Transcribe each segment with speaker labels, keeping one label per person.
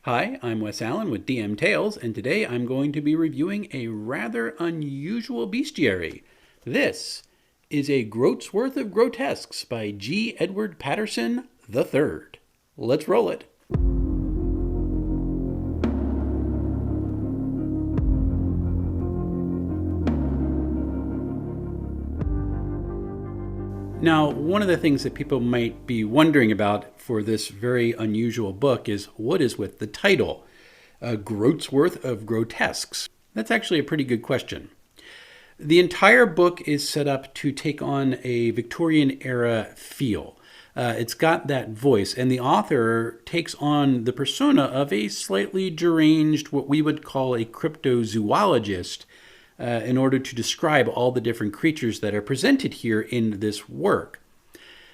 Speaker 1: Hi, I'm Wes Allen with DM Tales, and today I'm going to be reviewing a rather unusual bestiary. This is a Groat's Worth of Grotesques by G. Edward Patterson III. Let's roll it. Now, one of the things that people might be wondering about for this very unusual book is what is with the title, A Groat's Worth of Grotesques? That's actually a pretty good question. The entire book is set up to take on a Victorian era feel. It's got that voice, and the author takes on the persona of a slightly deranged, what we would call a cryptozoologist, in order to describe all the different creatures that are presented here in this work.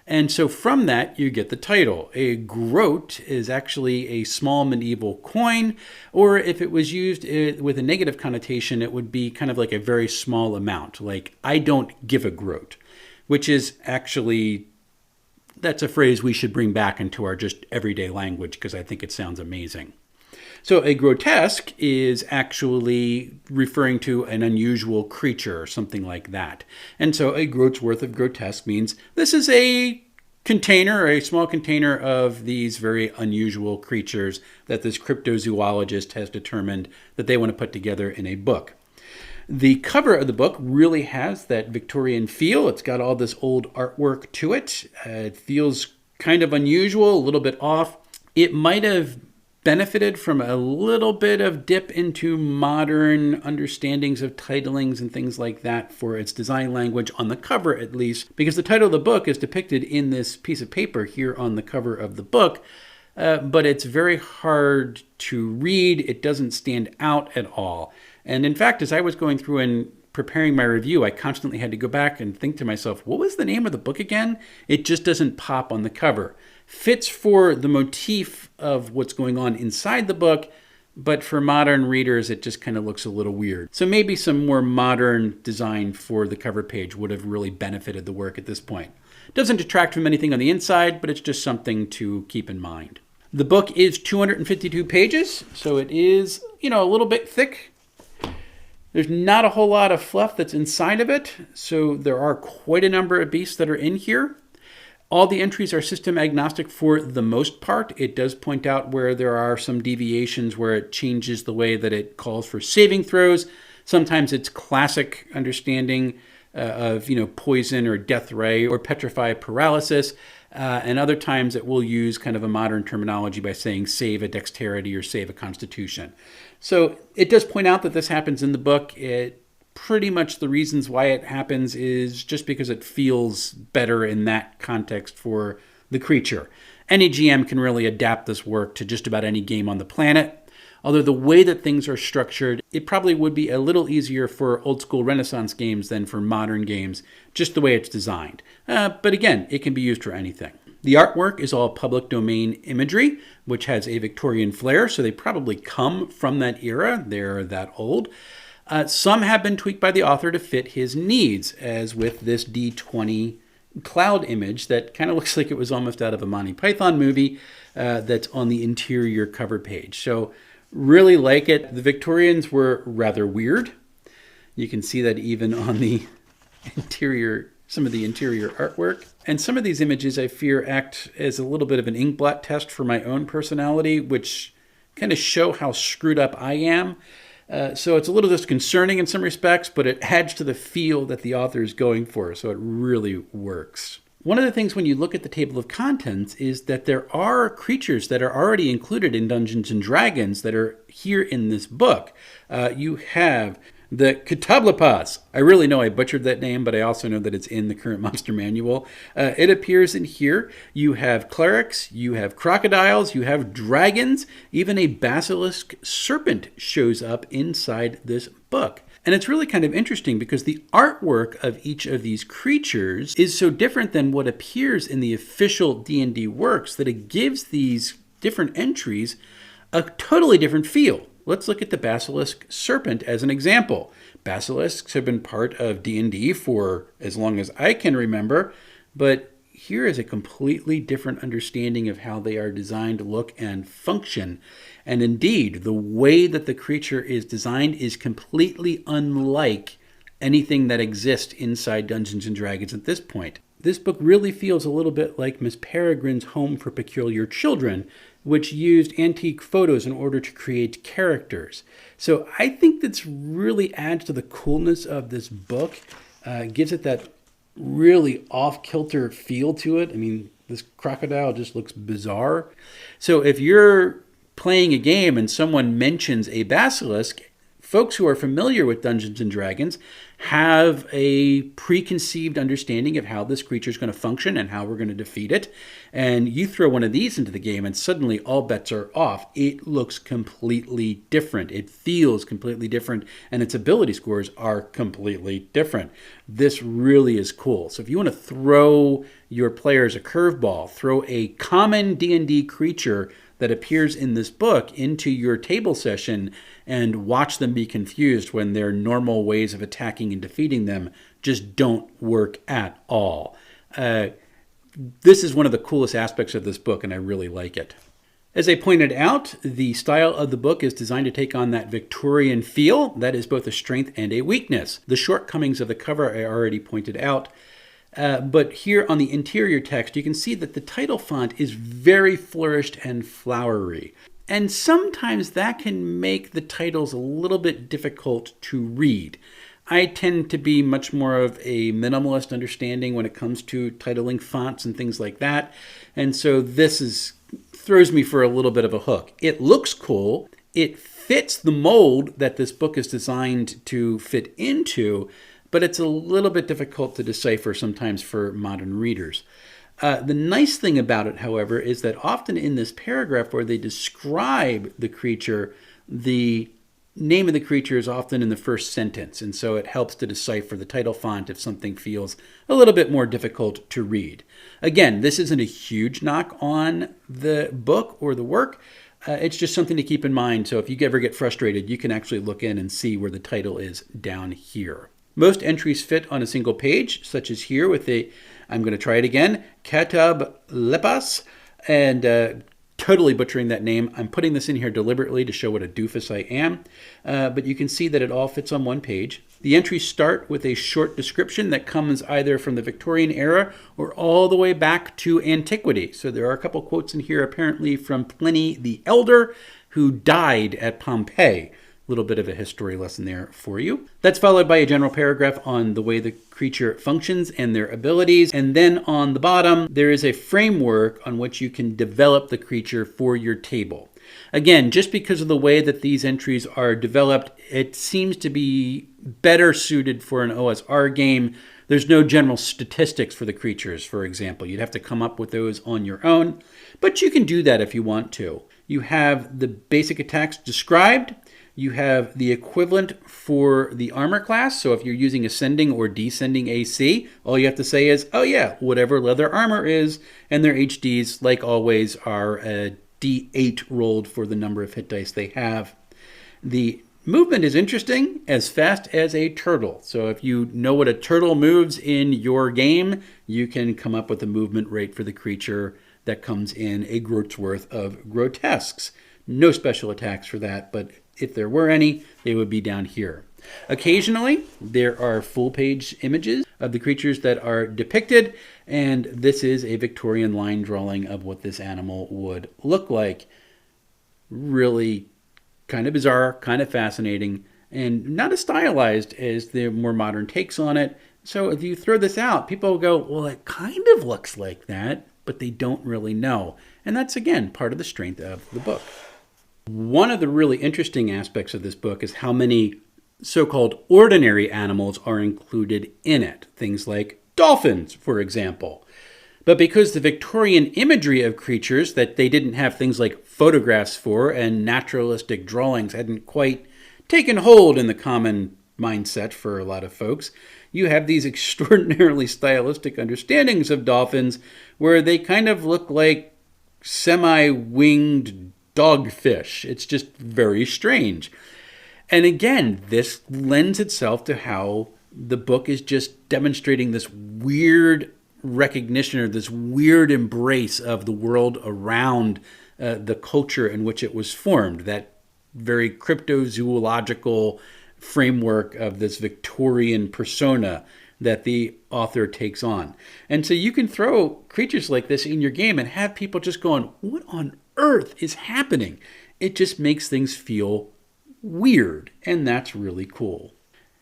Speaker 1: And so from that, you get the title. A groat is actually a small medieval coin, or if it was used with a negative connotation, it would be kind of like a very small amount, like, I don't give a groat, which is actually, that's a phrase we should bring back into our just everyday language because I think it sounds amazing. So a grotesque is actually referring to an unusual creature or something like that. And so a groat's worth of grotesque means this is a container, a small container of these very unusual creatures that this cryptozoologist has determined that they want to put together in a book. The cover of the book really has that Victorian feel. It's got all this old artwork to it. It feels kind of unusual, a little bit off. It might have benefited from a little bit of dip into modern understandings of titlings and things like that for its design language on the cover, at least, because the title of the book is depicted in this piece of paper here on the cover of the book, but it's very hard to read. It doesn't stand out at all. And in fact, as I was going through and preparing my review, I constantly had to go back and think to myself, what was the name of the book again? It just doesn't pop on the cover. Fits for the motif of what's going on inside the book, but for modern readers, it just kind of looks a little weird. So maybe some more modern design for the cover page would have really benefited the work at this point. Doesn't detract from anything on the inside, but it's just something to keep in mind. The book is 252 pages, so it is, a little bit thick. There's not a whole lot of fluff that's inside of it, so there are quite a number of beasts that are in here. All the entries are system agnostic for the most part. It does point out where there are some deviations where it changes the way that it calls for saving throws. Sometimes it's classic understanding of poison or death ray or petrify paralysis. And other times it will use kind of a modern terminology by saying save a dexterity or save a constitution. So it does point out that this happens in the book. Pretty much the reasons why it happens is just because it feels better in that context for the creature. Any GM can really adapt this work to just about any game on the planet. Although the way that things are structured, it probably would be a little easier for old school Renaissance games than for modern games, just the way it's designed. But again, it can be used for anything. The artwork is all public domain imagery, which has a Victorian flair, so they probably come from that era. They're that old. Some have been tweaked by the author to fit his needs, as with this D20 cloud image that kind of looks like it was almost out of a Monty Python movie that's on the interior cover page. So really like it. The Victorians were rather weird. You can see that even on the interior, some of the interior artwork. And some of these images, I fear, act as a little bit of an inkblot test for my own personality, which kind of show how screwed up I am. So it's a little disconcerting in some respects, but it adds to the feel that the author is going for, so it really works. One of the things when you look at the table of contents is that there are creatures that are already included in Dungeons & Dragons that are here in this book. You have the Catoblepas. I really know I butchered that name, but I also know that it's in the current monster manual. It appears in here. You have clerics, you have crocodiles, you have dragons, even a basilisk serpent shows up inside this book. And it's really kind of interesting because the artwork of each of these creatures is so different than what appears in the official D&D works that it gives these different entries a totally different feel. Let's look at the basilisk serpent as an example. Basilisks have been part of D&D for as long as I can remember, but here is a completely different understanding of how they are designed to look and function. And indeed, the way that the creature is designed is completely unlike anything that exists inside Dungeons and Dragons at this point. This book really feels a little bit like Miss Peregrine's Home for Peculiar Children, which used antique photos in order to create characters. So I think this really adds to the coolness of this book, gives it that really off-kilter feel to it. I mean, this crocodile just looks bizarre. So if you're playing a game and someone mentions a basilisk, folks who are familiar with Dungeons and Dragons have a preconceived understanding of how this creature is going to function and how we're going to defeat it. And you throw one of these into the game and suddenly all bets are off. It looks completely different. It feels completely different, and its ability scores are completely different. This really is cool. So if you want to throw your players a curveball, throw a common D&D creature that appears in this book into your table session and watch them be confused when their normal ways of attacking and defeating them just don't work at all. This is one of the coolest aspects of this book, and I really like it. As I pointed out, the style of the book is designed to take on that Victorian feel. That is both a strength and a weakness. The shortcomings of the cover I already pointed out. But here on the interior text, you can see that the title font is very flourished and flowery. And sometimes that can make the titles a little bit difficult to read. I tend to be much more of a minimalist understanding when it comes to titling fonts and things like that. And so this throws me for a little bit of a hook. It looks cool. It fits the mold that this book is designed to fit into, but it's a little bit difficult to decipher sometimes for modern readers. The nice thing about it, however, is that often in this paragraph where they describe the creature, the name of the creature is often in the first sentence, and so it helps to decipher the title font if something feels a little bit more difficult to read. Again, this isn't a huge knock on the book or the work. It's just something to keep in mind, so if you ever get frustrated, you can actually look in and see where the title is down here. Most entries fit on a single page, such as here with I'm going to try it again, Katab Lepas, and totally butchering that name. I'm putting this in here deliberately to show what a doofus I am, but you can see that it all fits on one page. The entries start with a short description that comes either from the Victorian era or all the way back to antiquity. So there are a couple quotes in here apparently from Pliny the Elder, who died at Pompeii. Little bit of a history lesson there for you. That's followed by a general paragraph on the way the creature functions and their abilities. And then on the bottom, there is a framework on which you can develop the creature for your table. Again, just because of the way that these entries are developed, it seems to be better suited for an OSR game. There's no general statistics for the creatures, for example. You'd have to come up with those on your own, but you can do that if you want to. You have the basic attacks described. You have the equivalent for the armor class. So if you're using ascending or descending AC, all you have to say is, oh yeah, whatever leather armor is, and their HDs, like always, are a D8 rolled for the number of hit dice they have. The movement is interesting, as fast as a turtle. So if you know what a turtle moves in your game, you can come up with a movement rate for the creature that comes in a groat's worth of Grotesques. No special attacks for that, but if there were any, they would be down here. Occasionally, there are full-page images of the creatures that are depicted, and this is a Victorian line drawing of what this animal would look like. Really kind of bizarre, kind of fascinating, and not as stylized as the more modern takes on it. So if you throw this out, people will go, well, it kind of looks like that, but they don't really know. And that's, again, part of the strength of the book. One of the really interesting aspects of this book is how many so-called ordinary animals are included in it. Things like dolphins, for example. But because the Victorian imagery of creatures that they didn't have things like photographs for and naturalistic drawings hadn't quite taken hold in the common mindset for a lot of folks, you have these extraordinarily stylistic understandings of dolphins where they kind of look like semi-winged dogfish. It's just very strange. And again, this lends itself to how the book is just demonstrating this weird recognition or this weird embrace of the world around the culture in which it was formed, that very cryptozoological framework of this Victorian persona that the author takes on. And so you can throw creatures like this in your game and have people just going, what on earth is happening? It just makes things feel weird, and that's really cool.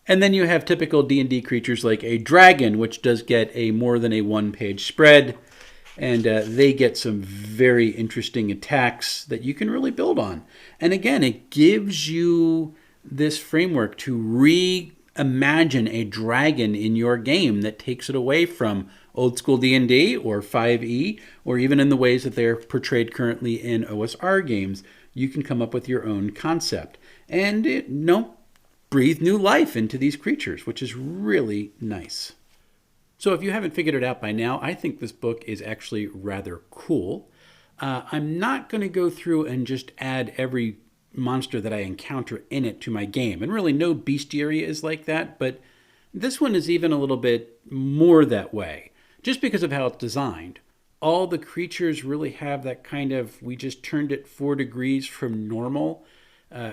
Speaker 1: And then you have typical D&D creatures like a dragon, which does get a more than a one-page spread, and they get some very interesting attacks that you can really build on. And again, it gives you this framework to reimagine a dragon in your game that takes it away from old school D&D or 5e, or even in the ways that they're portrayed currently in OSR games. You can come up with your own concept and breathe new life into these creatures, which is really nice. So if you haven't figured it out by now, I think this book is actually rather cool. I'm not going to go through and just add every monster that I encounter in it to my game. And really no bestiary is like that, but this one is even a little bit more that way, just because of how it's designed. All the creatures really have that kind of, we just turned it 4 degrees from normal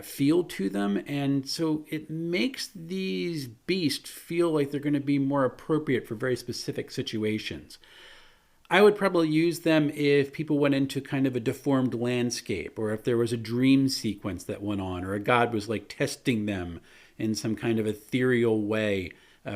Speaker 1: feel to them. And so it makes these beasts feel like they're going to be more appropriate for very specific situations. I would probably use them if people went into kind of a deformed landscape, or if there was a dream sequence that went on, or a god was like testing them in some kind of ethereal way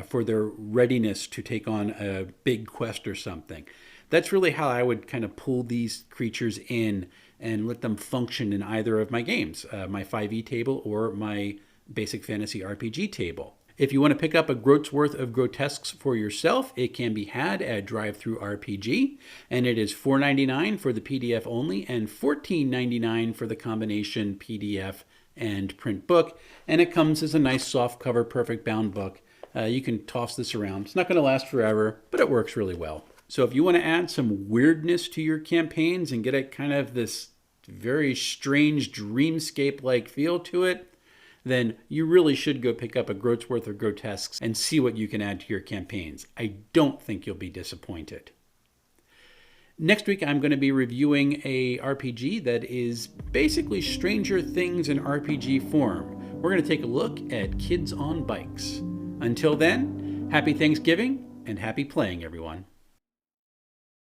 Speaker 1: for their readiness to take on a big quest or something. That's really how I would kind of pull these creatures in and let them function in either of my games, my 5e table or my basic fantasy RPG table. If you want to pick up a Groat's worth of Grotesques for yourself, it can be had at Drive-Thru RPG, and it is $4.99 for the PDF only and $14.99 for the combination PDF and print book, and it comes as a nice soft cover, perfect bound book. You can toss this around. It's not going to last forever, but it works really well. So if you want to add some weirdness to your campaigns and get a kind of this very strange dreamscape-like feel to it, then you really should go pick up a Groat's worth of Grotesques and see what you can add to your campaigns. I don't think you'll be disappointed. Next week, I'm going to be reviewing a RPG that is basically Stranger Things in RPG form. We're going to take a look at Kids on Bikes. Until then, happy Thanksgiving and happy playing, everyone.